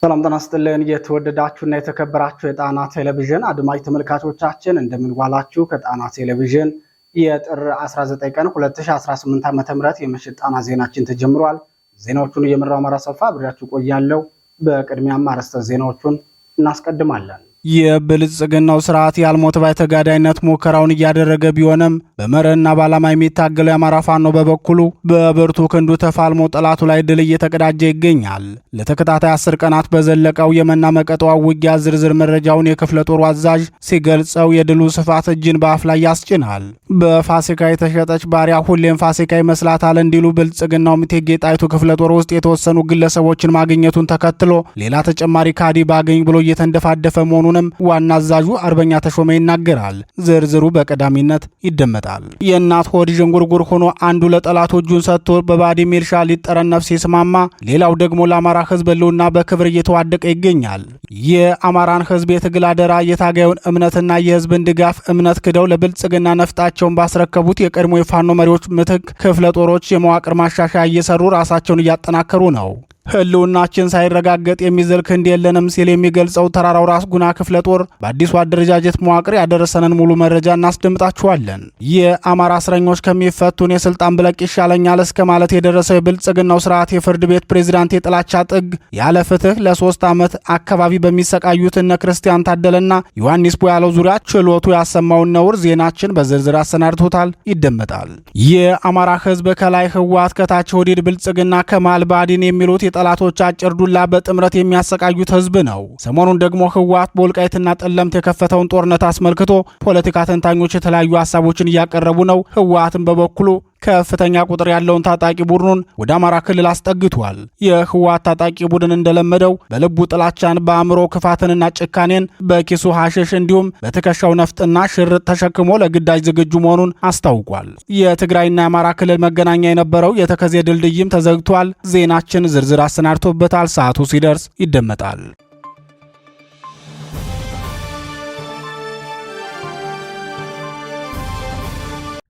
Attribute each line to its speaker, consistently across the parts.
Speaker 1: ሰላም ጤና ይስጥልን የተወደዳችሁና የተከበራችሁ የጣና ቴሌቪዥን አድማጭ ተመልካቾቻችን እንደምን ዋላችሁ። ከጣና ቴሌቪዥን የጥር 19 ቀን 2018 ዓ.ም የምሽት ጣና ዜናችን ተጀምሯል። ዜናዎቹን እየመራው አማራ ሰፋ አብሬያችሁ ቆያለሁ። በቅድሚያም አርዕስተ ዜናዎቹን እናስቀድማለን። የብልጽግናው ስርዓት ያልሞት ባይ ተጋዳይነት ሙከራውን እያደረገ ቢሆንም በመርህና በዓላማ የሚታገለው የአማራ ፋኖ በበኩሉ በብርቱ ክንዱ ተፋልሞ ጠላቱ ላይ ድል እየተቀዳጀ ይገኛል። ለተከታታይ 10 ቀናት በዘለቀው የመና መቀጠዋ ውጊያ ዝርዝር መረጃውን የክፍለ ጦሩ አዛዥ ሲገልጸው የድሉ ስፋት እጅን በአፍ ላይ ያስጭናል። በፋሲካ የተሸጠች ባሪያ ሁሌም ፋሲካ ይመስላታል እንዲሉ ብልጽግናው እቴጌ ጣይቱ ክፍለ ጦር ውስጥ የተወሰኑ ግለሰቦችን ማግኘቱን ተከትሎ ሌላ ተጨማሪ ካዲ ባገኝ ብሎ እየተንደፋደፈ መሆኑን ዋና አዛዡ አርበኛ ተሾመ ይናገራል። ዝርዝሩ በቀዳሚነት ይደመጣል። የእናት ሆድ ዥንጉርጉር ሆኖ አንዱ ለጠላቱ እጁን ሰጥቶ በባዲ ሚልሻ ሊጠረነፍ ሲስማማ፣ ሌላው ደግሞ ለአማራ ሕዝብ ሕልውና በክብር እየተዋደቀ ይገኛል። የአማራን ሕዝብ የትግል አደራ የታጋዩን እምነትና የሕዝብን ድጋፍ እምነት ክደው ለብልጽግና ነፍጣቸውን ባስረከቡት የቀድሞ የፋኖ መሪዎች ምትክ ክፍለ ጦሮች የመዋቅር ማሻሻያ እየሰሩ ራሳቸውን እያጠናከሩ ነው። ህልውናችን ሳይረጋገጥ የሚዘል ክንድ የለንም ሲል የሚገልጸው ተራራው ራስ ጉና ክፍለ ጦር በአዲሱ አደረጃጀት መዋቅር ያደረሰንን ሙሉ መረጃ እናስደምጣችኋለን። የአማራ እስረኞች ከሚፈቱን የስልጣን ብለቅ ይሻለኛል እስከ ማለት የደረሰው የብልጽግናው ስርዓት የፍርድ ቤት ፕሬዝዳንት የጥላቻ ጥግ ያለ ፍትህ ለ3 ዓመት አካባቢ በሚሰቃዩት እነ ክርስቲያን ታደለና ዮሐንስ ቦያለው ዙሪያ ችሎቱ ያሰማውን ነውር ዜናችን በዝርዝር አሰናድቶታል፣ ይደመጣል። የአማራ ህዝብ ከላይ ህወሓት ከታች ሆዲድ ብልጽግና ከማል ባዲን የሚሉት ጠላቶች አጭር ዱላ በጥምረት የሚያሰቃዩት ህዝብ ነው። ሰሞኑን ደግሞ ህወሓት በወልቃይትና ጠለምት የከፈተውን ጦርነት አስመልክቶ ፖለቲካ ተንታኞች የተለያዩ ሀሳቦችን እያቀረቡ ነው። ህወሓትን በበኩሉ ከፍተኛ ቁጥር ያለውን ታጣቂ ቡድኑን ወደ አማራ ክልል አስጠግቷል። የህወሓት ታጣቂ ቡድን እንደለመደው በልቡ ጥላቻን፣ በአእምሮ ክፋትንና ጭካኔን፣ በኪሱ ሐሽሽ እንዲሁም በትከሻው ነፍጥና ሽርጥ ተሸክሞ ለግዳጅ ዝግጁ መሆኑን አስታውቋል። የትግራይና የአማራ ክልል መገናኛ የነበረው የተከዜ ድልድይም ተዘግቷል። ዜናችን ዝርዝር አሰናድቶበታል። ሰዓቱ ሲደርስ ይደመጣል።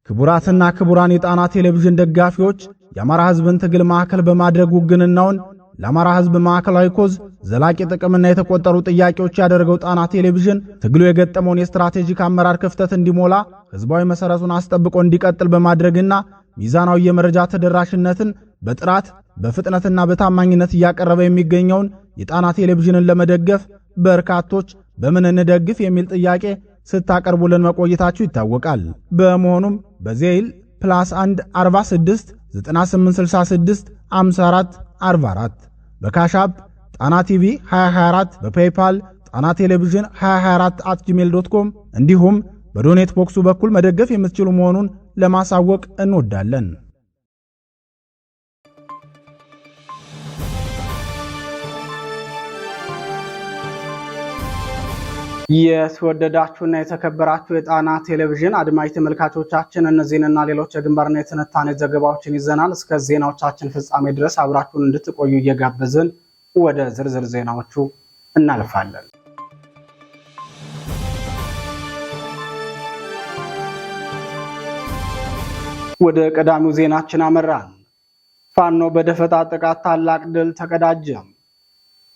Speaker 1: ክቡራትና ክቡራን የጣና ቴሌቪዥን ደጋፊዎች የአማራ ህዝብን ትግል ማዕከል በማድረግ ውግንናውን ለአማራ ህዝብ ማዕከላዊ ኮዝ ዘላቂ ጥቅምና የተቆጠሩ ጥያቄዎች ያደረገው ጣና ቴሌቪዥን ትግሉ የገጠመውን የስትራቴጂክ አመራር ክፍተት እንዲሞላ ህዝባዊ መሰረቱን አስጠብቆ እንዲቀጥል በማድረግና ሚዛናዊ የመረጃ ተደራሽነትን በጥራት በፍጥነትና በታማኝነት እያቀረበ የሚገኘውን የጣና ቴሌቪዥንን ለመደገፍ በርካቶች በምን እንደግፍ የሚል ጥያቄ ስታቀርቡልን መቆየታችሁ ይታወቃል። በመሆኑም በዜል +1 46 9866 54 44 በካሻፕ ጣና ቲቪ 2024 በፔይፓል ጣና ቴሌቪዥን 2024@gmail.com እንዲሁም በዶኔት ቦክሱ በኩል መደገፍ የምትችሉ መሆኑን ለማሳወቅ እንወዳለን። የተወደዳችሁና የተከበራችሁ የጣና ቴሌቪዥን አድማጭ ተመልካቾቻችን እነዚህንና ሌሎች የግንባርና የትንታኔ ዘገባዎችን ይዘናል። እስከ ዜናዎቻችን ፍጻሜ ድረስ አብራችሁን እንድትቆዩ እየጋበዝን ወደ ዝርዝር ዜናዎቹ እናልፋለን። ወደ ቀዳሚው ዜናችን አመራን። ፋኖ በደፈጣ ጥቃት ታላቅ ድል ተቀዳጀ።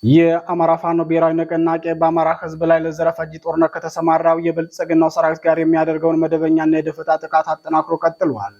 Speaker 1: የአማራ ፋኖ ብሔራዊ ንቅናቄ በአማራ ህዝብ ላይ ለዘረፈጅ ጦርነት ከተሰማራው የብልጽግናው ሰራዊት ጋር የሚያደርገውን መደበኛና የደፈጣ ጥቃት አጠናክሮ ቀጥሏል።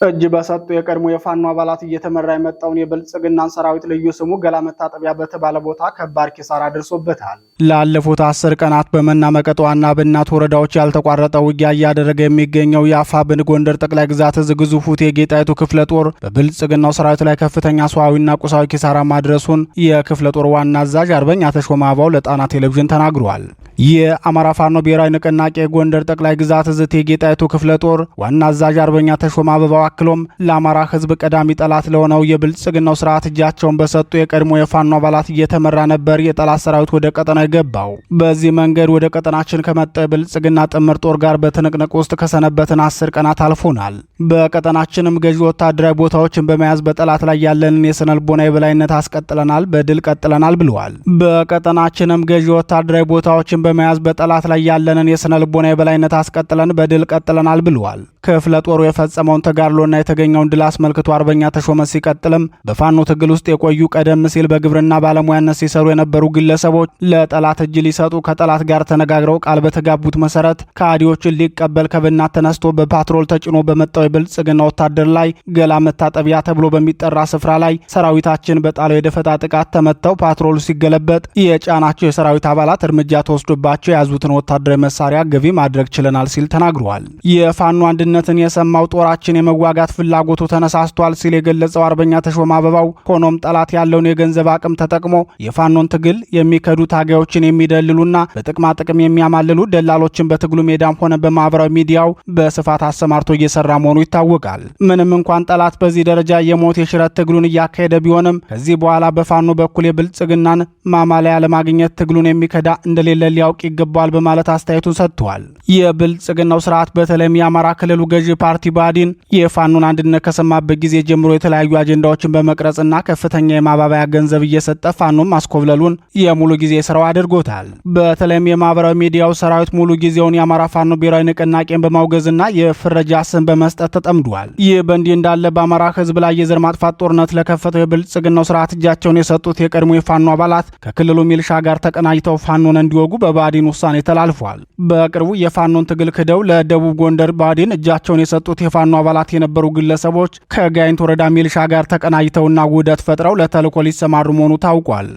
Speaker 1: እጅ በሰጡ የቀድሞ የፋኖ አባላት እየተመራ የመጣውን የብልጽግናን ሰራዊት ልዩ ስሙ ገላ መታጠቢያ በተባለ ቦታ ከባድ ኪሳራ ደርሶበታል። ላለፉት 10 ቀናት በመና መቀጠዋና በእናት ወረዳዎች ያልተቋረጠ ውጊያ እያደረገ የሚገኘው የአፋብን ጎንደር ጠቅላይ ግዛት እዝ ግዙፉ እቴጌ ጣይቱ ክፍለ ጦር በብልጽግናው ሰራዊት ላይ ከፍተኛ ሰዋዊና ቁሳዊ ኪሳራ ማድረሱን የክፍለ ጦር ዋና አዛዥ አርበኛ ተሾመ አባው ለጣና ቴሌቪዥን ተናግሯል። የአማራ ፋኖ ብሔራዊ ንቅናቄ ጎንደር ጠቅላይ ግዛት እዝ እቴጌ ጣይቱ ክፍለ ጦር ዋና አዛዥ አርበኛ ተሾመ አበባው አክሎም ለአማራ ህዝብ ቀዳሚ ጠላት ለሆነው የብልጽግናው ስርዓት እጃቸውን በሰጡ የቀድሞ የፋኖ አባላት እየተመራ ነበር የጠላት ሰራዊት ወደ ቀጠናዊ የገባው። በዚህ መንገድ ወደ ቀጠናችን ከመጣ የብልጽግና ጥምር ጦር ጋር በትንቅንቅ ውስጥ ከሰነበትን 10 ቀናት አልፎናል። በቀጠናችንም ገዢ ወታደራዊ ቦታዎችን በመያዝ በጠላት ላይ ያለንን የስነ ልቦና የበላይነት አስቀጥለናል፣ በድል ቀጥለናል ብለዋል። በቀጠናችንም ገዢ ወታደራዊ ቦታዎችን በመያዝ በጠላት ላይ ያለንን የስነ ልቦና የበላይነት አስቀጥለን በድል ቀጥለናል ብለዋል። ክፍለ ጦሩ የፈጸመውን ተጋድሎና የተገኘውን ድል አስመልክቶ አርበኛ ተሾመ ሲቀጥልም በፋኖ ትግል ውስጥ የቆዩ ቀደም ሲል በግብርና ባለሙያነት ሲሰሩ የነበሩ ግለሰቦች ለጠላት እጅ ሊሰጡ ከጠላት ጋር ተነጋግረው ቃል በተጋቡት መሰረት ከአዲዎችን ሊቀበል ከብናት ተነስቶ በፓትሮል ተጭኖ በመጣው የብልጽግና ወታደር ላይ ገላ መታጠቢያ ተብሎ በሚጠራ ስፍራ ላይ ሰራዊታችን በጣለው የደፈጣ ጥቃት ተመተው ፓትሮሉ ሲገለበጥ የጫናቸው የሰራዊት አባላት እርምጃ ተወስዶባቸው የያዙትን ወታደራዊ መሳሪያ ገቢ ማድረግ ችለናል ሲል ተናግሯል። የፋኖ አንድነትን የሰማው ጦራችን የመዋጋት ፍላጎቱ ተነሳስቷል ሲል የገለጸው አርበኛ ተሾመ አበባው ሆኖም ጠላት ያለውን የገንዘብ አቅም ተጠቅሞ የፋኖን ትግል የሚከዱ ታጋዮችን የሚደልሉና በጥቅማ ጥቅም የሚያማልሉ ደላሎችን በትግሉ ሜዳም ሆነ በማህበራዊ ሚዲያው በስፋት አሰማርቶ እየሰራ መሆኑ ይታወቃል። ምንም እንኳን ጠላት በዚህ ደረጃ የሞት የሽረት ትግሉን እያካሄደ ቢሆንም ከዚህ በኋላ በፋኖ በኩል የብልጽግናን ማማለያ ለማግኘት ትግሉን የሚከዳ እንደሌለ ሊያውቅ ይገባዋል በማለት አስተያየቱን ሰጥቷል። የብልጽግናው ስርዓት በተለይም የአማራ ክልሉ ገዢ ፓርቲ ብአዴን የፋኖን አንድነት ከሰማበት ጊዜ ጀምሮ የተለያዩ አጀንዳዎችን በመቅረጽና ከፍተኛ የማባበያ ገንዘብ እየሰጠ ፋኖን ማስኮብለሉን የሙሉ ጊዜ ስራው አድርጎታል። በተለይም የማህበራዊ ሚዲያው ሰራዊት ሙሉ ጊዜውን የአማራ ፋኖ ብሔራዊ ንቅናቄን በማውገዝና የፍረጃ ስም በመስጠት ተጠምዷል። ይህ በእንዲህ እንዳለ በአማራ ህዝብ ላይ የዘር ማጥፋት ጦርነት ለከፈተው የብልጽግናው ስርዓት እጃቸውን የሰጡት የቀድሞ የፋኖ አባላት ከክልሉ ሚልሻ ጋር ተቀናጅተው ፋኖን እንዲወጉ በብአዴን ውሳኔ ተላልፏል። በቅርቡ የፋኖን ትግል ክደው ለደቡብ ጎንደር ብአዴን እጃቸውን የሰጡት የፋኖ አባላት የነበሩ ግለሰቦች ከጋይንት ወረዳ ሚልሻ ጋር ተቀናጅተውና ውህደት ፈጥረው ለተልዕኮ ሊሰማሩ መሆኑ ታውቋል።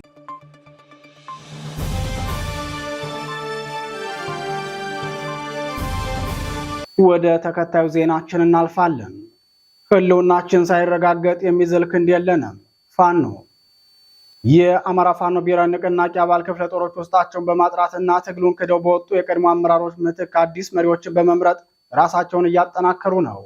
Speaker 1: ወደ ተከታዩ ዜናችን እናልፋለን። ህልውናችን ሳይረጋገጥ የሚዘልቅ ክንድ የለንም። ፋኖ የአማራ ፋኖ ብሔራዊ ንቅናቄ አባል ክፍለ ጦሮች ውስጣቸውን በማጥራትና ትግሉን ክደው በወጡ የቀድሞ አመራሮች ምትክ አዲስ መሪዎችን በመምረጥ ራሳቸውን እያጠናከሩ ነው።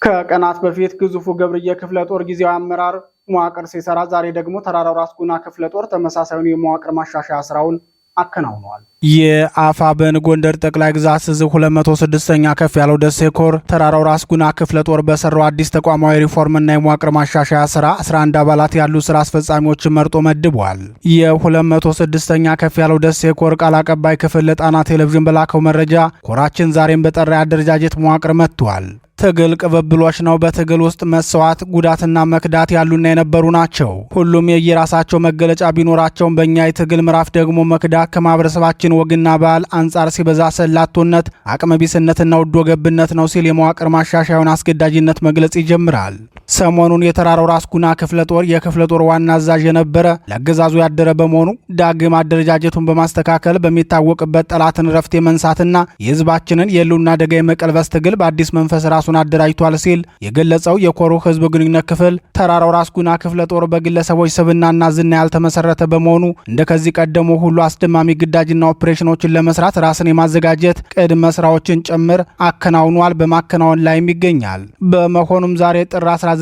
Speaker 1: ከቀናት በፊት ግዙፉ ገብርዬ ክፍለ ጦር ጊዜያዊ አመራር መዋቅር ሲሰራ፣ ዛሬ ደግሞ ተራራው ራስ ጉና ክፍለ ጦር ተመሳሳዩን የመዋቅር ማሻሻያ ስራውን አከናውነዋል። የአፋብን ጎንደር ጠቅላይ ግዛት እዝ 206ኛ ከፍ ያለው ደሴ ኮር ተራራው ራስ ጉና ክፍለ ጦር በሰራው አዲስ ተቋማዊ ሪፎርምና የመዋቅር ማሻሻያ ስራ 11 አባላት ያሉ ስራ አስፈጻሚዎችን መርጦ መድቧል። የ206ኛ ከፍ ያለው ደሴ ኮር ቃል አቀባይ ክፍል ለጣና ቴሌቪዥን በላከው መረጃ ኮራችን ዛሬም በጠራ አደረጃጀት መዋቅር መጥቷል። ትግል ቅብብሎች ነው። በትግል ውስጥ መስዋዕት፣ ጉዳትና መክዳት ያሉና የነበሩ ናቸው። ሁሉም የየራሳቸው መገለጫ ቢኖራቸውም በእኛ የትግል ምዕራፍ ደግሞ መክዳት ከማህበረሰባችን ወግና ባህል አንጻር ሲበዛ ሰላቶነት፣ አቅመቢስነትና ውዶ ገብነት ነው ሲል የመዋቅር ማሻሻያውን አስገዳጅነት መግለጽ ይጀምራል። ሰሞኑን የተራራው ራስ ጉና ክፍለ ጦር የክፍለ ጦር ዋና አዛዥ የነበረ ለአገዛዙ ያደረ በመሆኑ ዳግም አደረጃጀቱን በማስተካከል በሚታወቅበት ጠላትን ረፍት የመንሳትና የህዝባችንን የህልውና አደጋ የመቀልበስ ትግል በአዲስ መንፈስ ራሱን አደራጅቷል ሲል የገለጸው የኮሩ ህዝብ ግንኙነት ክፍል ተራራው ራስ ጉና ክፍለ ጦር በግለሰቦች ስብናና ዝና ያልተመሰረተ በመሆኑ እንደ ከዚህ ቀደሙ ሁሉ አስደማሚ ግዳጅና ኦፕሬሽኖችን ለመስራት ራስን የማዘጋጀት ቅድመ ስራዎችን ጭምር አከናውኗል፣ በማከናወን ላይም ይገኛል። በመሆኑም ዛሬ ጥር 19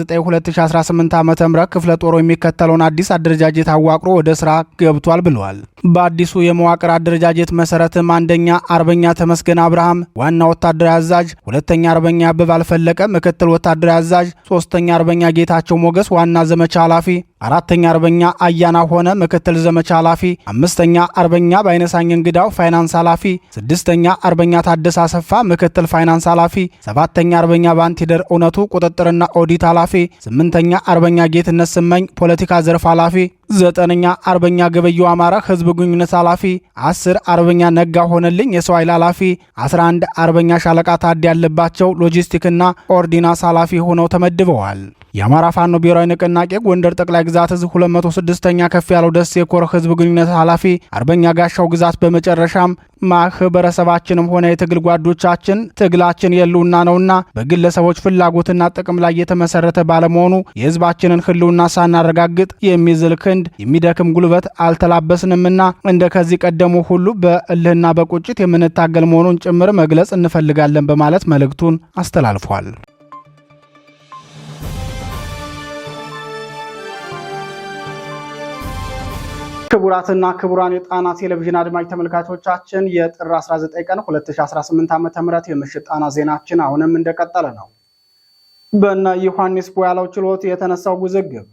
Speaker 1: 2018 ዓ.ም ክፍለ ጦሩ የሚከተለውን አዲስ አደረጃጀት አዋቅሮ ወደ ስራ ገብቷል ብለዋል። በአዲሱ የመዋቅር አደረጃጀት መሰረትም አንደኛ አርበኛ ተመስገን አብርሃም ዋና ወታደራዊ አዛዥ፣ ሁለተኛ አርበኛ አበባ አልፈለቀ ምክትል ወታደራዊ አዛዥ፣ ሶስተኛ አርበኛ ጌታቸው ሞገስ ዋና ዘመቻ ኃላፊ፣ አራተኛ አርበኛ አያና ሆነ ምክትል ዘመቻ ኃላፊ፣ አምስተኛ አርበኛ ባይነሳኝ እንግዳው ፋይናንስ ኃላፊ፣ ስድስተኛ አርበኛ ታደሰ አሰፋ ምክትል ፋይናንስ ኃላፊ፣ ሰባተኛ አርበኛ ባንቲደር እውነቱ ቁጥጥርና ኦዲት ኃላፊ፣ ስምንተኛ አርበኛ ጌትነት ስመኝ ፖለቲካ ዘርፍ ኃላፊ፣ ዘጠነኛ አርበኛ ገበየው አማራ ህዝብ ግንኙነት ኃላፊ፣ 10 አርበኛ ነጋ ሆነልኝ የሰው ኃይል ኃላፊ፣ 11 አርበኛ ሻለቃ ታዲ ያለባቸው ሎጂስቲክና ኦርዲናንስ ኃላፊ ሆነው ተመድበዋል። የአማራ ፋኖ ብሔራዊ ንቅናቄ ጎንደር ጠቅላይ ግዛት እዝ 206ኛ ከፍ ያለው ደሴ ኮር ህዝብ ግንኙነት ኃላፊ አርበኛ ጋሻው ግዛት በመጨረሻም ማህበረሰባችንም ሆነ የትግል ጓዶቻችን ትግላችን የህልውና ነውና በግለሰቦች ፍላጎትና ጥቅም ላይ የተመሰረተ ባለመሆኑ የህዝባችንን ህልውና ሳናረጋግጥ የሚዝል ክንድ የሚደክም ጉልበት አልተላበስንምና እንደ ከዚህ ቀደሙ ሁሉ በእልህና በቁጭት የምንታገል መሆኑን ጭምር መግለጽ እንፈልጋለን በማለት መልእክቱን አስተላልፏል። ክቡራትና ክቡራን የጣና ቴሌቪዥን አድማጭ ተመልካቾቻችን የጥር 19 ቀን 2018 ዓ.ም የምሽት ጣና ዜናችን አሁንም እንደቀጠለ ነው። በእነ ዮሐንስ ቦያለው ችሎት የተነሳው ውዝግብ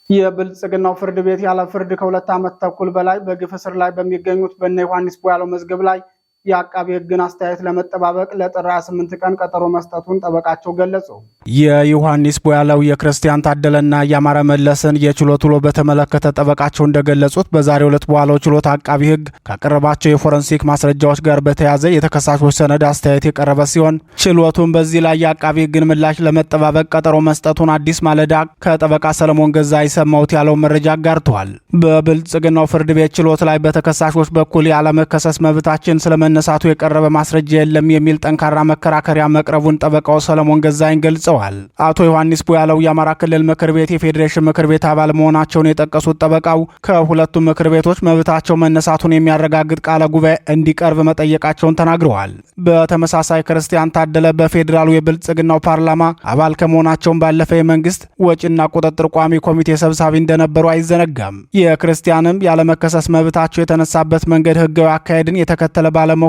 Speaker 1: የብልጽግናው ፍርድ ቤት ያለ ፍርድ ከ2 ዓመት ተኩል በላይ በግፍ እስር ላይ በሚገኙት በእነ ዮሐንስ ቦያለው መዝገብ ላይ የአቃቢ ሕግን አስተያየት ለመጠባበቅ ለጥር 28 ቀን ቀጠሮ መስጠቱን ጠበቃቸው ገለጹ።
Speaker 2: የዮሐንስ ቦያለው የክርስቲያን ታደለና የአማረ መለስን የችሎት ውሎ በተመለከተ ጠበቃቸው እንደገለጹት በዛሬው ዕለት በዋለው ችሎት አቃቢ ሕግ ካቀረባቸው የፎረንሲክ ማስረጃዎች ጋር በተያያዘ የተከሳሾች ሰነድ አስተያየት የቀረበ ሲሆን ችሎቱን በዚህ ላይ የአቃቢ ሕግን ምላሽ ለመጠባበቅ ቀጠሮ መስጠቱን አዲስ ማለዳ ከጠበቃ ሰለሞን ገዛ ይሰማውት ያለው መረጃ አጋርተዋል። በብልጽግናው ፍርድ ቤት ችሎት ላይ በተከሳሾች በኩል ያለመከሰስ መብታችን ስለመነሳቱ የቀረበ ማስረጃ የለም የሚል ጠንካራ መከራከሪያ መቅረቡን ጠበቃው ሰለሞን ገዛኝ ገልጸዋል። አቶ ዮሐንስ ቦያለው የአማራ ክልል ምክር ቤት የፌዴሬሽን ምክር ቤት አባል መሆናቸውን የጠቀሱት ጠበቃው ከሁለቱም ምክር ቤቶች መብታቸው መነሳቱን የሚያረጋግጥ ቃለ ጉባኤ እንዲቀርብ መጠየቃቸውን ተናግረዋል። በተመሳሳይ ክርስቲያን ታደለ በፌዴራሉ የብልጽግናው ፓርላማ አባል ከመሆናቸውን ባለፈ የመንግስት ወጪና ቁጥጥር ቋሚ ኮሚቴ ሰብሳቢ እንደነበሩ አይዘነጋም። የክርስቲያንም ያለመከሰስ መብታቸው የተነሳበት መንገድ ህጋዊ አካሄድን የተከተለ ባለመሆኑ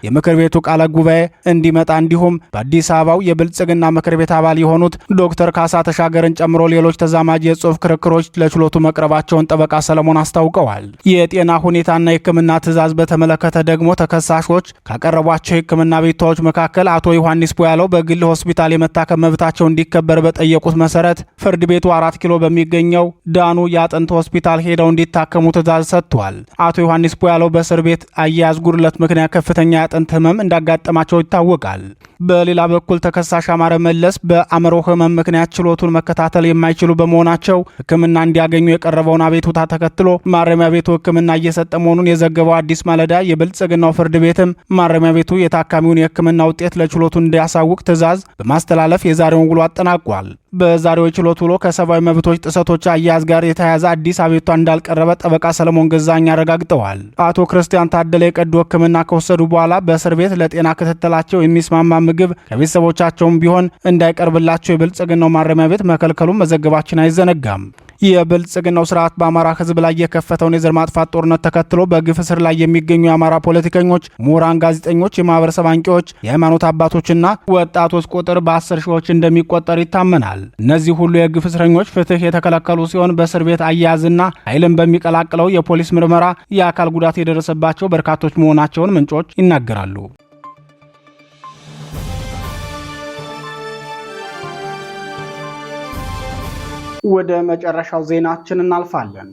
Speaker 2: የምክር ቤቱ ቃለ ጉባኤ እንዲመጣ እንዲሁም በአዲስ አበባው የብልጽግና ምክር ቤት አባል የሆኑት ዶክተር ካሳ ተሻገርን ጨምሮ ሌሎች ተዛማጅ የጽሑፍ ክርክሮች ለችሎቱ መቅረባቸውን ጠበቃ ሰለሞን አስታውቀዋል። የጤና ሁኔታና የሕክምና ትዕዛዝ በተመለከተ ደግሞ ተከሳሾች ካቀረቧቸው የሕክምና ቤታዎች መካከል አቶ ዮሐንስ ቦያለው በግል ሆስፒታል የመታከም መብታቸው እንዲከበር በጠየቁት መሰረት ፍርድ ቤቱ 4 ኪሎ በሚገኘው ዳኑ የአጥንት ሆስፒታል ሄደው እንዲታከሙ ትዕዛዝ ሰጥቷል። አቶ ዮሐንስ ቦያለው በእስር ቤት አያያዝ ጉድለት ምክንያት ከፍተኛ የአጥንት ህመም እንዳጋጠማቸው ይታወቃል። በሌላ በኩል ተከሳሽ አማረ መለስ በአእምሮ ህመም ምክንያት ችሎቱን መከታተል የማይችሉ በመሆናቸው ሕክምና እንዲያገኙ የቀረበውን አቤቱታ ተከትሎ ማረሚያ ቤቱ ሕክምና እየሰጠ መሆኑን የዘገበው አዲስ ማለዳ የብልጽግናው ፍርድ ቤትም ማረሚያ ቤቱ የታካሚውን የሕክምና ውጤት ለችሎቱ እንዲያሳውቅ ትዕዛዝ በማስተላለፍ የዛሬውን ውሎ አጠናቋል። በዛሬው ችሎት ውሎ ከሰብአዊ መብቶች ጥሰቶች አያያዝ ጋር የተያያዘ አዲስ አቤቱታ እንዳልቀረበ ጠበቃ ሰለሞን ገዛኝ አረጋግጠዋል። አቶ ክርስቲያን ታደለ የቀዶ ሕክምና ከወሰዱ በኋላ በእስር ቤት ለጤና ክትትላቸው የሚስማማ ምግብ ከቤተሰቦቻቸውም ቢሆን እንዳይቀርብላቸው የብልጽግናው ማረሚያ ቤት መከልከሉን መዘገባችን አይዘነጋም። የብልጽግናው ስርዓት በአማራ ህዝብ ላይ የከፈተውን የዘር ማጥፋት ጦርነት ተከትሎ በግፍ እስር ላይ የሚገኙ የአማራ ፖለቲከኞች፣ ምሁራን፣ ጋዜጠኞች፣ የማህበረሰብ አንቂዎች፣ የሃይማኖት አባቶችና ወጣቶች ቁጥር በ10 ሺዎች እንደሚቆጠር ይታመናል። እነዚህ ሁሉ የግፍ እስረኞች ፍትህ የተከለከሉ ሲሆን በእስር ቤት አያያዝና ኃይልን በሚቀላቅለው የፖሊስ ምርመራ የአካል ጉዳት የደረሰባቸው በርካቶች መሆናቸውን ምንጮች ይናገራሉ።
Speaker 1: ወደ መጨረሻው ዜናችን እናልፋለን።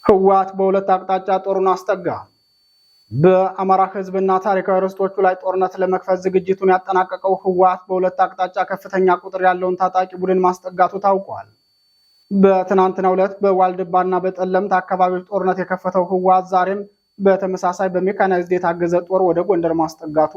Speaker 1: ህወሓት በሁለት አቅጣጫ ጦሩን አስጠጋ። በአማራ ህዝብና ታሪካዊ ርስቶቹ ላይ ጦርነት ለመክፈት ዝግጅቱን ያጠናቀቀው ህወሓት በሁለት አቅጣጫ ከፍተኛ ቁጥር ያለውን ታጣቂ ቡድን ማስጠጋቱ ታውቋል። በትናንትናው ዕለት በዋልድባና በጠለምት አካባቢዎች ጦርነት የከፈተው ህወሓት ዛሬም በተመሳሳይ በሜካናይዝድ የታገዘ ጦር ወደ ጎንደር ማስጠጋቱ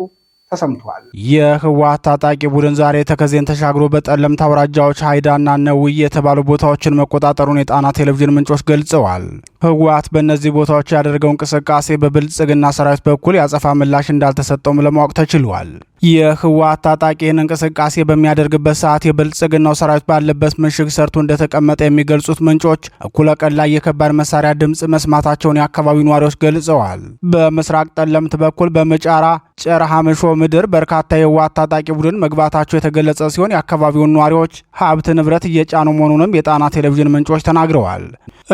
Speaker 1: ተሰምቷል።
Speaker 2: የህወሓት ታጣቂ ቡድን ዛሬ ተከዜን ተሻግሮ በጠለምት አውራጃዎች ሃይዳና ነውይ የተባሉ ቦታዎችን መቆጣጠሩን የጣና ቴሌቪዥን ምንጮች ገልጸዋል። ህወሓት በእነዚህ ቦታዎች ያደረገው እንቅስቃሴ በብልጽግና ሰራዊት በኩል ያጸፋ ምላሽ እንዳልተሰጠውም ለማወቅ ተችሏል። የህወሓት ታጣቂን እንቅስቃሴ በሚያደርግበት ሰዓት የብልጽግናው ሰራዊት ባለበት ምሽግ ሰርቶ እንደተቀመጠ የሚገልጹት ምንጮች እኩለ ቀን ላይ የከባድ መሳሪያ ድምፅ መስማታቸውን የአካባቢው ነዋሪዎች ገልጸዋል። በምስራቅ ጠለምት በኩል በመጫራ ጨረሃመሾ ምድር በርካታ የህወሓት ታጣቂ ቡድን መግባታቸው የተገለጸ ሲሆን የአካባቢውን ነዋሪዎች ሀብት ንብረት እየጫኑ መሆኑንም የጣና ቴሌቪዥን ምንጮች ተናግረዋል።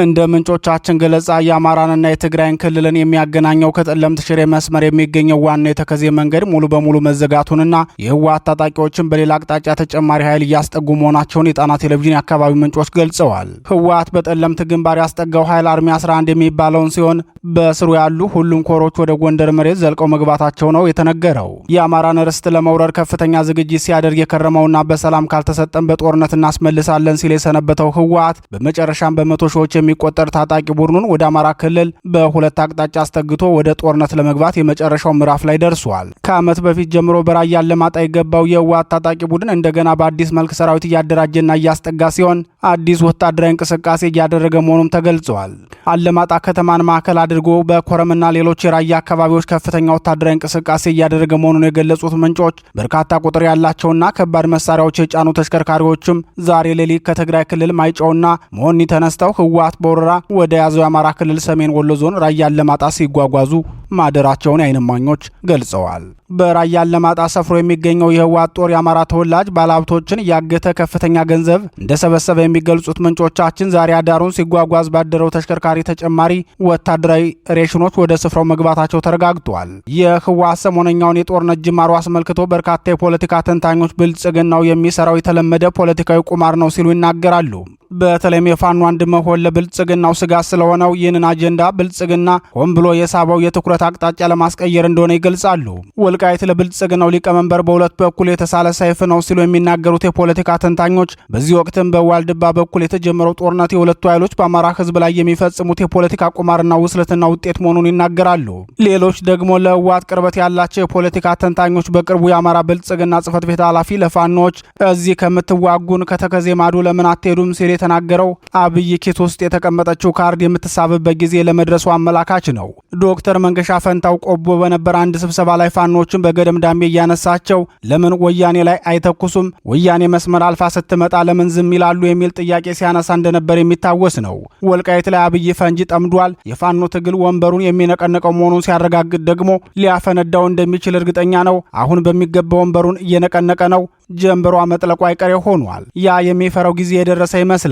Speaker 2: እንደ ምንጮቻችን ገለጻ የአማራንና የትግራይን ክልልን የሚያገናኘው ከጠለምት ሽሬ መስመር የሚገኘው ዋና የተከዜ መንገድ ሙሉ በሙሉ መዘጋቱንና የህወሓት ታጣቂዎችን በሌላ አቅጣጫ ተጨማሪ ኃይል እያስጠጉ መሆናቸውን የጣና ቴሌቪዥን የአካባቢው ምንጮች ገልጸዋል። ህወሓት በጠለምት ግንባር ያስጠጋው ኃይል አርሚ 11 የሚባለውን ሲሆን በስሩ ያሉ ሁሉም ኮሮች ወደ ጎንደር መሬት ዘልቀው መግባታቸው ነው የተነገረው። የአማራን ርስት ለመውረር ከፍተኛ ዝግጅት ሲያደርግ የከረመውና በሰላም ካልተሰጠን በጦርነት እናስመልሳለን ሲል የሰነበተው ህወሓት በመጨረሻም በመቶ ሺዎች የሚቆጠር ታጣቂ ቡድኑን ወደ አማራ ክልል በሁለት አቅጣጫ አስጠግቶ ወደ ጦርነት ለመግባት የመጨረሻው ምዕራፍ ላይ ደርሷል። ከዓመት በፊት ጀምሮ በራያ አላማጣ የገባው የህወሓት ታጣቂ ቡድን እንደገና በአዲስ መልክ ሰራዊት እያደራጀና እያስጠጋ ሲሆን አዲስ ወታደራዊ እንቅስቃሴ እያደረገ መሆኑም ተገልጿል። አላማጣ ከተማን ማዕከል አድርጎ በኮረምና ሌሎች የራያ አካባቢዎች ከፍተኛ ወታደራዊ እንቅስቃሴ እያደረገ መሆኑን የገለጹት ምንጮች በርካታ ቁጥር ያላቸውና ከባድ መሳሪያዎች የጫኑ ተሽከርካሪዎችም ዛሬ ሌሊት ከትግራይ ክልል ማይጨውና መሆኒ ተነስተው ህወሓት በወረራ ወደ ያዘው ተያዘው የአማራ ክልል ሰሜን ወሎ ዞን ራያ አላማጣ ሲጓጓዙ ማደራቸውን የዓይን እማኞች ገልጸዋል። በራያ አላማጣ ሰፍሮ የሚገኘው የህወሓት ጦር የአማራ ተወላጅ ባለሀብቶችን ያገተ ከፍተኛ ገንዘብ እንደሰበሰበ የሚገልጹት ምንጮቻችን ዛሬ አዳሩን ሲጓጓዝ ባደረው ተሽከርካሪ ተጨማሪ ወታደራዊ ሬሽኖች ወደ ስፍራው መግባታቸው ተረጋግጧል። የህወሓት ሰሞነኛውን የጦርነት ጅማሮ አስመልክቶ በርካታ የፖለቲካ ተንታኞች ብልጽግናው የሚሰራው የተለመደ ፖለቲካዊ ቁማር ነው ሲሉ ይናገራሉ። በተለይም የፋኖ አንድ መሆን ለብልጽግናው ስጋት ስለሆነው ይህንን አጀንዳ ብልጽግና ሆን ብሎ የሳበው የትኩረት አቅጣጫ ለማስቀየር እንደሆነ ይገልጻሉ። ወልቃይት ለብልጽግናው ሊቀመንበር በሁለት በኩል የተሳለ ሰይፍ ነው ሲሉ የሚናገሩት የፖለቲካ ተንታኞች በዚህ ወቅትም በዋልድባ በኩል የተጀመረው ጦርነት የሁለቱ ኃይሎች በአማራ ህዝብ ላይ የሚፈጽሙት የፖለቲካ ቁማርና ውስልትና ውጤት መሆኑን ይናገራሉ። ሌሎች ደግሞ ለህወሓት ቅርበት ያላቸው የፖለቲካ ተንታኞች በቅርቡ የአማራ ብልጽግና ጽህፈት ቤት ኃላፊ ለፋኖች እዚህ ከምትዋጉን ከተከዜ ማዶ ለምን አትሄዱም ሲል የተናገረው አብይ ኪስ ውስጥ የተቀመጠችው ካርድ የምትሳብበት ጊዜ ለመድረሱ አመላካች ነው። ዶክተር መንገሻ ፈንታው ቆቦ በነበረ አንድ ስብሰባ ላይ ፋኖችን በገደምዳሜ እያነሳቸው ለምን ወያኔ ላይ አይተኩሱም፣ ወያኔ መስመር አልፋ ስትመጣ ለምን ዝም ይላሉ የሚል ጥያቄ ሲያነሳ እንደነበር የሚታወስ ነው። ወልቃይት ላይ አብይ ፈንጂ ጠምዷል። የፋኖ ትግል ወንበሩን የሚነቀነቀው መሆኑን ሲያረጋግጥ ደግሞ ሊያፈነዳው እንደሚችል እርግጠኛ ነው። አሁን በሚገባ ወንበሩን እየነቀነቀ ነው። ጀንበሯ መጥለቋ አይቀሬ ሆኗል። ያ የሚፈራው ጊዜ የደረሰ ይመስላል።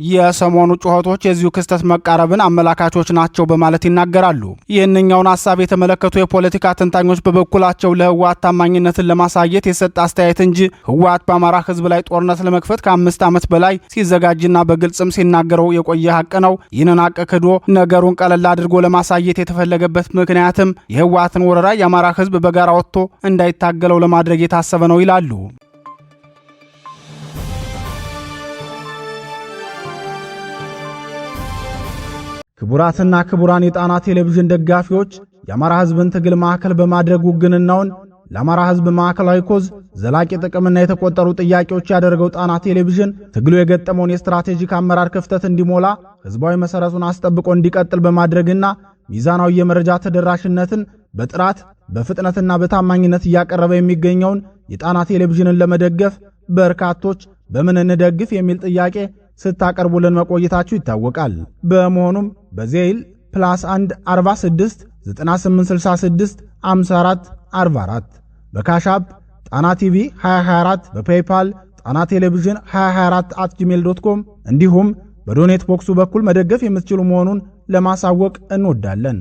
Speaker 2: የሰሞኑ ጩኸቶች የዚሁ ክስተት መቃረብን አመላካቾች ናቸው በማለት ይናገራሉ። ይህንኛውን ሀሳብ የተመለከቱ የፖለቲካ ተንታኞች በበኩላቸው ለህወሓት ታማኝነትን ለማሳየት የሰጠ አስተያየት እንጂ ህወሓት በአማራ ህዝብ ላይ ጦርነት ለመክፈት ከ5 ዓመት በላይ ሲዘጋጅና በግልጽም ሲናገረው የቆየ ሀቅ ነው። ይህንን ሀቅ ክዶ ነገሩን ቀለል አድርጎ ለማሳየት የተፈለገበት ምክንያትም የህወሓትን ወረራ የአማራ ህዝብ በጋራ ወጥቶ እንዳይታገለው ለማድረግ የታሰበ ነው ይላሉ።
Speaker 1: ክቡራትና ክቡራን የጣና ቴሌቪዥን ደጋፊዎች የአማራ ህዝብን ትግል ማዕከል በማድረግ ውግንናውን ለአማራ ህዝብ ማዕከላዊ ኮዝ ዘላቂ ጥቅምና የተቆጠሩ ጥያቄዎች ያደረገው ጣና ቴሌቪዥን ትግሉ የገጠመውን የስትራቴጂክ አመራር ክፍተት እንዲሞላ ህዝባዊ መሰረቱን አስጠብቆ እንዲቀጥል በማድረግና ሚዛናዊ የመረጃ ተደራሽነትን በጥራት በፍጥነትና በታማኝነት እያቀረበ የሚገኘውን የጣና ቴሌቪዥንን ለመደገፍ በርካቶች በምን እንደግፍ የሚል ጥያቄ ስታቀርቡልን መቆየታችሁ ይታወቃል። በመሆኑም በዜል +1 46 9866 54 44 በካሻፕ ጣና ቲቪ 2024 በፔይፓል ጣና ቴሌቪዥን 2024@gmail.com እንዲሁም በዶኔት ቦክሱ በኩል መደገፍ የምትችሉ መሆኑን ለማሳወቅ እንወዳለን።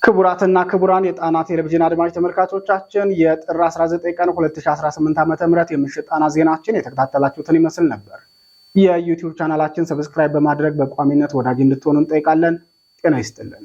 Speaker 1: ክቡራትና ክቡራን የጣና ቴሌቪዥን አድማጭ ተመልካቾቻችን የጥር 19 ቀን 2018 ዓ.ም የምሽት ጣና ዜናችን የተከታተላችሁትን ይመስል ነበር። የዩቲዩብ ቻናላችን ሰብስክራይብ በማድረግ በቋሚነት ወዳጅ እንድትሆኑ እንጠይቃለን። ጤና ይስጥልን።